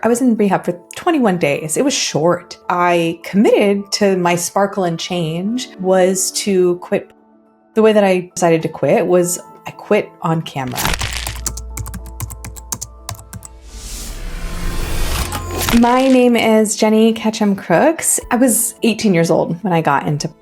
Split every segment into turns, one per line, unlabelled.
I was in rehab for 21 days. It was short. I committed to my sparkle and change was to quit. The way that I decided to quit was I quit on camera. My name is Jennie Crooks. I was 18 years old when I got into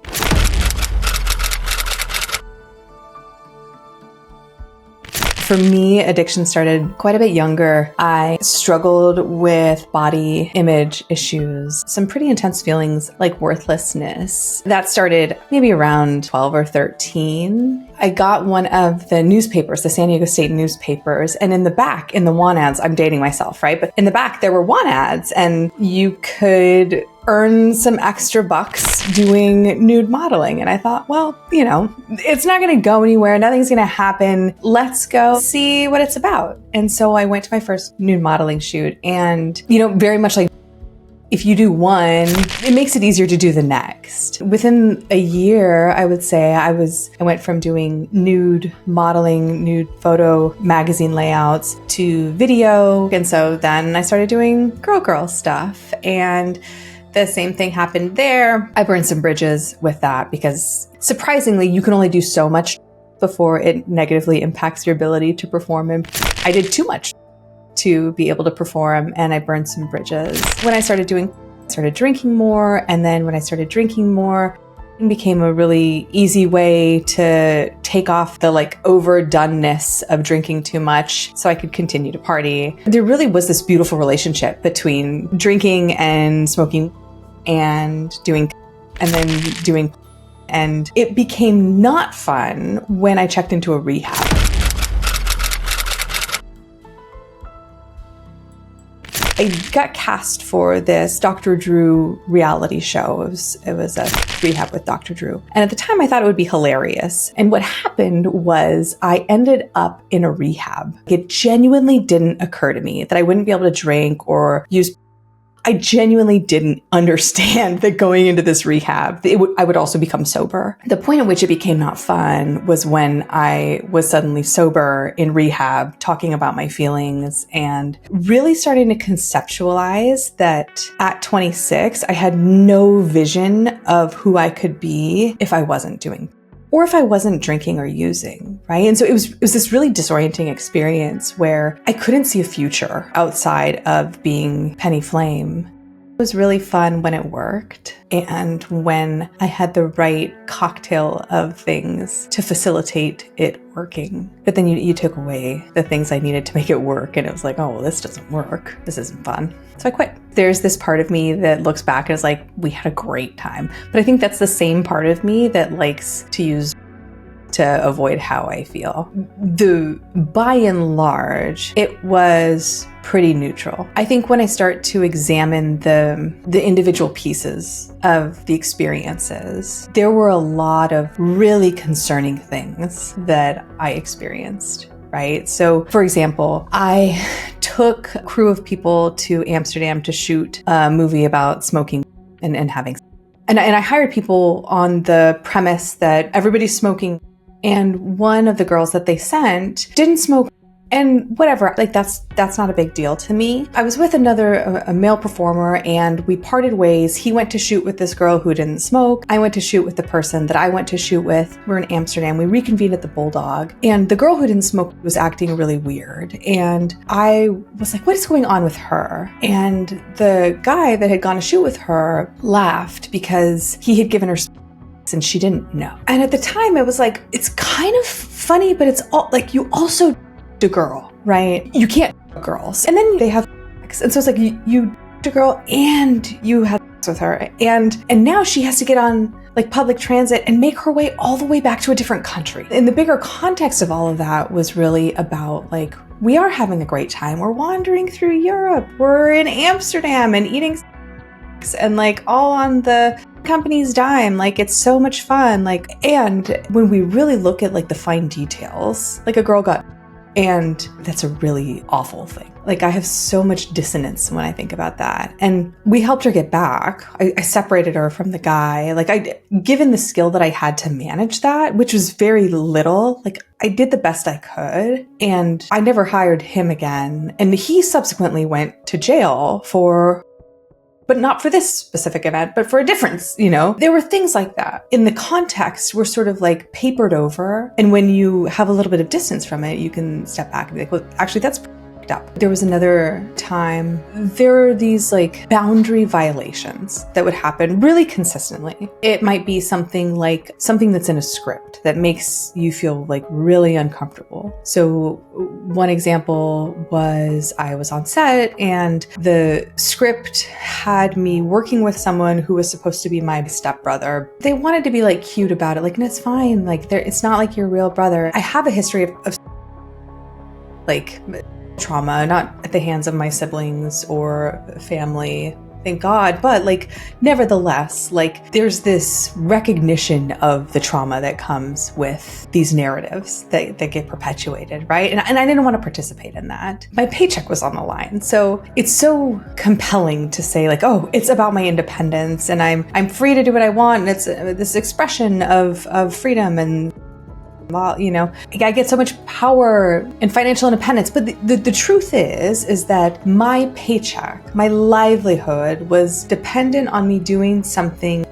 For me, addiction started quite a bit younger. I struggled with body image issues, some pretty intense feelings like worthlessness. That started maybe around 12 or 13. I got one of the newspapers, the San Diego State newspapers, and in the back, in the want ads, I'm dating myself, right? But in the back, there were want ads, and you could earn some extra bucks doing nude modeling. And I thought, well, it's not going to go anywhere. Nothing's going to happen. Let's go see what it's about. And so I went to my first nude modeling shoot, and, very much like if you do one, it makes it easier to do the next. Within a year, I would say I went from doing nude modeling, nude photo magazine layouts to video. And so then I started doing girl stuff, and the same thing happened there. I burned some bridges with that because surprisingly, you can only do so much before it negatively impacts your ability to perform. And I did too much to be able to perform, and I burned some bridges. When I started drinking more, and then when I started drinking more, it became a really easy way to take off the overdoneness of drinking too much so I could continue to party. There really was this beautiful relationship between drinking and smoking and doing, and it became not fun when I checked into a rehab. I got cast for this Dr. Drew reality show. It was a rehab with Dr. Drew. And at the time I thought it would be hilarious. And what happened was I ended up in a rehab. It genuinely didn't occur to me that I wouldn't be able to drink or use. I genuinely didn't understand that going into this rehab, I would also become sober. The point at which it became not fun was when I was suddenly sober in rehab, talking about my feelings and really starting to conceptualize that at 26, I had no vision of who I could be if I wasn't doing or if I wasn't drinking or using, right? And so it was this really disorienting experience where I couldn't see a future outside of being Penny Flame. It was really fun when it worked and when I had the right cocktail of things to facilitate it working. But then you took away the things I needed to make it work, and it was like, oh, well, this doesn't work. This isn't fun. So I quit. There's this part of me that looks back and is like, we had a great time. But I think that's the same part of me that likes to use to avoid how I feel. By and large, it was pretty neutral. I think when I start to examine the individual pieces of the experiences, there were a lot of really concerning things that I experienced, right? So for example, I took a crew of people to Amsterdam to shoot a movie about smoking and having. And I hired people on the premise that everybody's smoking. And one of the girls that they sent didn't smoke, and whatever, that's not a big deal to me. I was with a male performer, and we parted ways. He went to shoot with this girl who didn't smoke. I went to shoot with the person that I went to shoot with. We're in Amsterdam. We reconvened at the Bulldog, and the girl who didn't smoke was acting really weird. And I was like, what is going on with her? And the guy that had gone to shoot with her laughed because he had given her and she didn't know. And at the time, it was like, it's kind of funny, but it's all like, you also a girl, right? You can't girls. And then they have sex. And so it's like, you a girl and you had sex with her. And now she has to get on public transit and make her way all the way back to a different country. And the bigger context of all of that was really about we are having a great time. We're wandering through Europe. We're in Amsterdam and eating and all on the company's dime. It's so much fun. And when we really look at the fine details, a girl got And that's a really awful thing. Like, I have so much dissonance when I think about that. And we helped her get back. I separated her from the guy. Like, given the skill that I had to manage that, which was very little, like, I did the best I could. And I never hired him again. And he subsequently went to jail but not for this specific event, but for a difference, There were things like that. In the context, we're sort of like papered over. And when you have a little bit of distance from it, you can step back and be like, well, actually, that's up. There was another time, there are these like boundary violations that would happen really consistently. It might be something that's in a script that makes you feel like really uncomfortable. So one example was I was on set and the script had me working with someone who was supposed to be my stepbrother. They wanted to be like cute about it. Like, no, it's fine. Like, it's not like your real brother. I have a history of like trauma, not at the hands of my siblings or family, thank God, but like, nevertheless, like, there's this recognition of the trauma that comes with these narratives that get perpetuated, right? And I didn't want to participate in that. My paycheck was on the line. So it's so compelling to say like, oh, it's about my independence and I'm free to do what I want. And it's this expression of freedom and I get so much power and financial independence. But the truth is that my paycheck, my livelihood was dependent on me doing something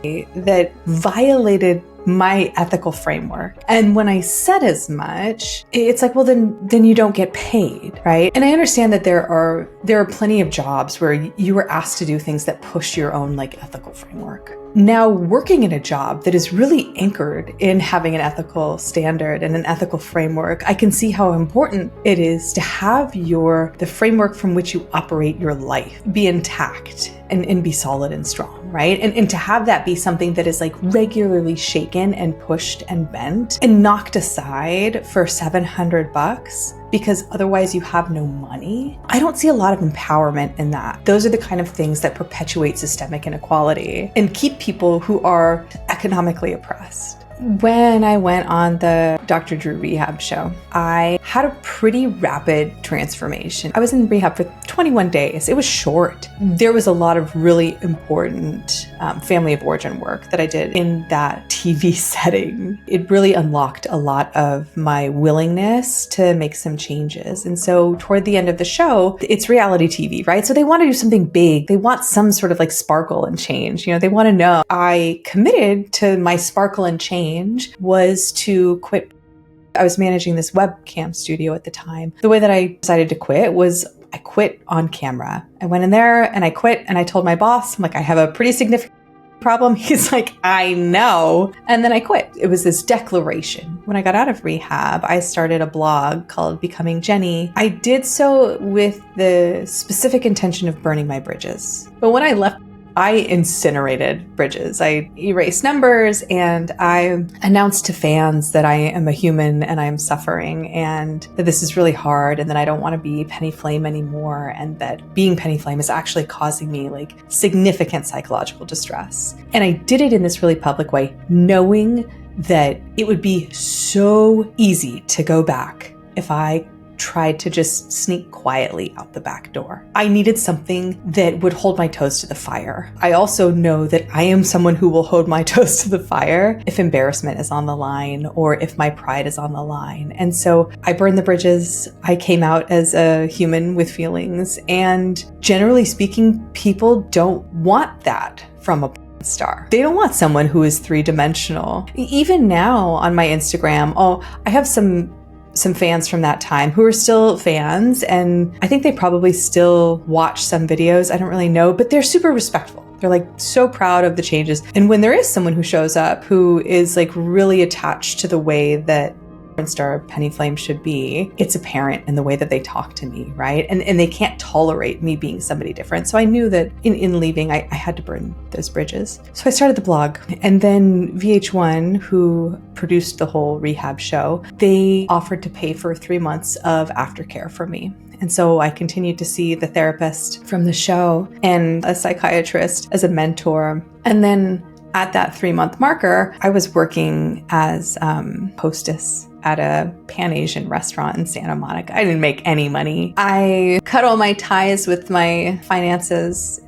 that violated my ethical framework. And when I said as much, it's like, well, then you don't get paid, right? And I understand that there are plenty of jobs where you were asked to do things that push your own like ethical framework. Now, working in a job that is really anchored in having an ethical standard and an ethical framework, I can see how important it is to have the framework from which you operate your life be intact and be solid and strong, right? And to have that be something that is like regularly shaken and pushed and bent and knocked aside for $700 because otherwise you have no money. I don't see a lot of empowerment in that. Those are the kind of things that perpetuate systemic inequality and keep people who are economically oppressed. When I went on the Dr. Drew rehab show, I had a pretty rapid transformation. I was in rehab for 21 days. It was short. There was a lot of really important family of origin work that I did in that TV setting. It really unlocked a lot of my willingness to make some changes. And so toward the end of the show, it's reality TV, right? So they want to do something big. They want some sort of like sparkle and change. They want to know. I committed to my sparkle and change was to quit. I was managing this webcam studio at the time. The way that I decided to quit was I quit on camera. I went in there and I quit and I told my boss, I'm like, I have a pretty significant problem. He's like, I know. And then I quit. It was this declaration. When I got out of rehab, I started a blog called Becoming Jennie. I did so with the specific intention of burning my bridges. But when I left, I incinerated bridges. I erased numbers and I announced to fans that I am a human and I'm suffering and that this is really hard and that I don't want to be Penny Flame anymore and that being Penny Flame is actually causing me like significant psychological distress. And I did it in this really public way, knowing that it would be so easy to go back if I tried to just sneak quietly out the back door. I needed something that would hold my toes to the fire. I also know that I am someone who will hold my toes to the fire if embarrassment is on the line or if my pride is on the line. And so I burned the bridges. I came out as a human with feelings. And generally speaking, people don't want that from a star. They don't want someone who is three-dimensional. Even now on my Instagram, I have some fans from that time who are still fans, and I think they probably still watch some videos. I don't really know, but they're super respectful. They're like so proud of the changes. And when there is someone who shows up who is like really attached to the way that star Penny Flame should be, it's apparent in the way that they talk to me, right? And they can't tolerate me being somebody different. So I knew that in leaving, I had to burn those bridges. So I started the blog. And then VH1, who produced the whole rehab show, they offered to pay for 3 months of aftercare for me. And so I continued to see the therapist from the show and a psychiatrist as a mentor. And then at that 3-month marker, I was working as hostess at a Pan-Asian restaurant in Santa Monica. I didn't make any money. I cut all my ties with my finances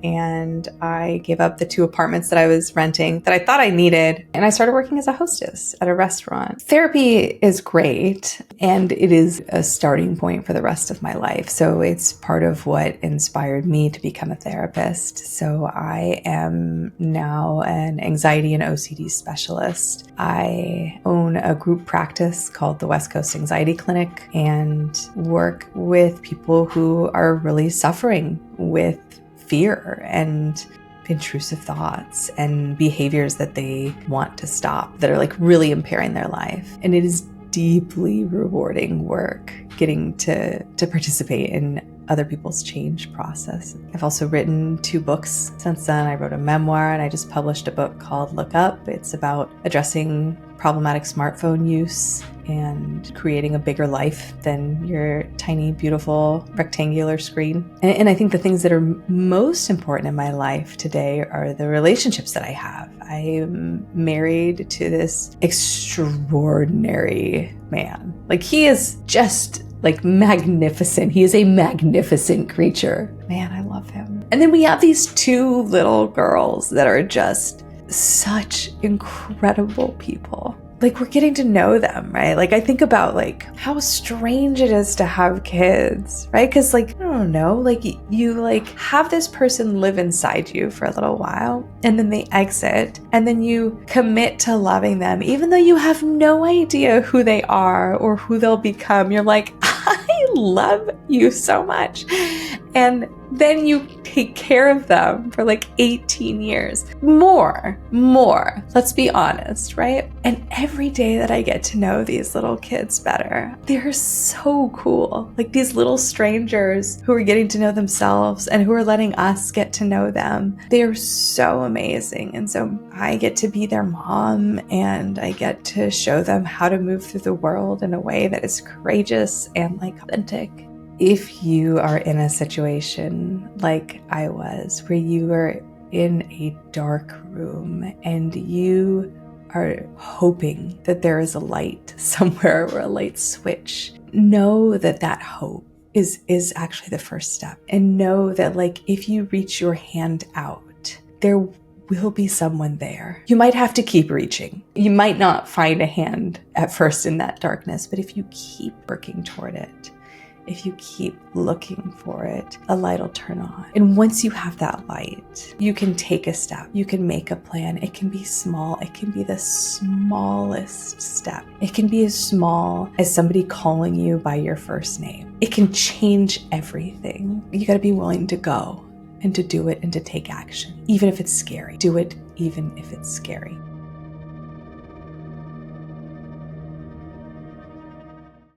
and I gave up the 2 apartments that I was renting that I thought I needed. And I started working as a hostess at a restaurant. Therapy is great, and it is a starting point for the rest of my life. So it's part of what inspired me to become a therapist. So I am now an anxiety and OCD specialist. I own a group practice called the West Coast Anxiety Clinic and work with people who are really suffering with fear and intrusive thoughts and behaviors that they want to stop that are like really impairing their life. And it is deeply rewarding work getting to participate in other people's change process. I've also written 2 books since then. I wrote a memoir and I just published a book called Look Up. It's about addressing problematic smartphone use and creating a bigger life than your tiny, beautiful rectangular screen. And I think the things that are most important in my life today are the relationships that I have. I am married to this extraordinary man. Like, he is just like magnificent. He is a magnificent creature. Man, I love him. And then we have these 2 little girls that are just such incredible people. Like, we're getting to know them, right? Like, I think about like how strange it is to have kids, right? Because like, I don't know, like you like have this person live inside you for a little while and then they exit and then you commit to loving them, even though you have no idea who they are or who they'll become. You're like, I love you so much. And then you take care of them for like 18 years. More. Let's be honest, right? And every day that I get to know these little kids better, they're so cool. Like these little strangers who are getting to know themselves and who are letting us get to know them. They are so amazing. And so I get to be their mom and I get to show them how to move through the world in a way that is courageous and like authentic. If you are in a situation like I was, where you are in a dark room and you are hoping that there is a light somewhere or a light switch, know that that hope is actually the first step. And know that like if you reach your hand out, there will be someone there. You might have to keep reaching. You might not find a hand at first in that darkness, but if you keep working toward it, if you keep looking for it, a light will turn on. And once you have that light, you can take a step. You can make a plan. It can be small. It can be the smallest step. It can be as small as somebody calling you by your first name. It can change everything. You got to be willing to go and to do it and to take action, even if it's scary. Do it even if it's scary.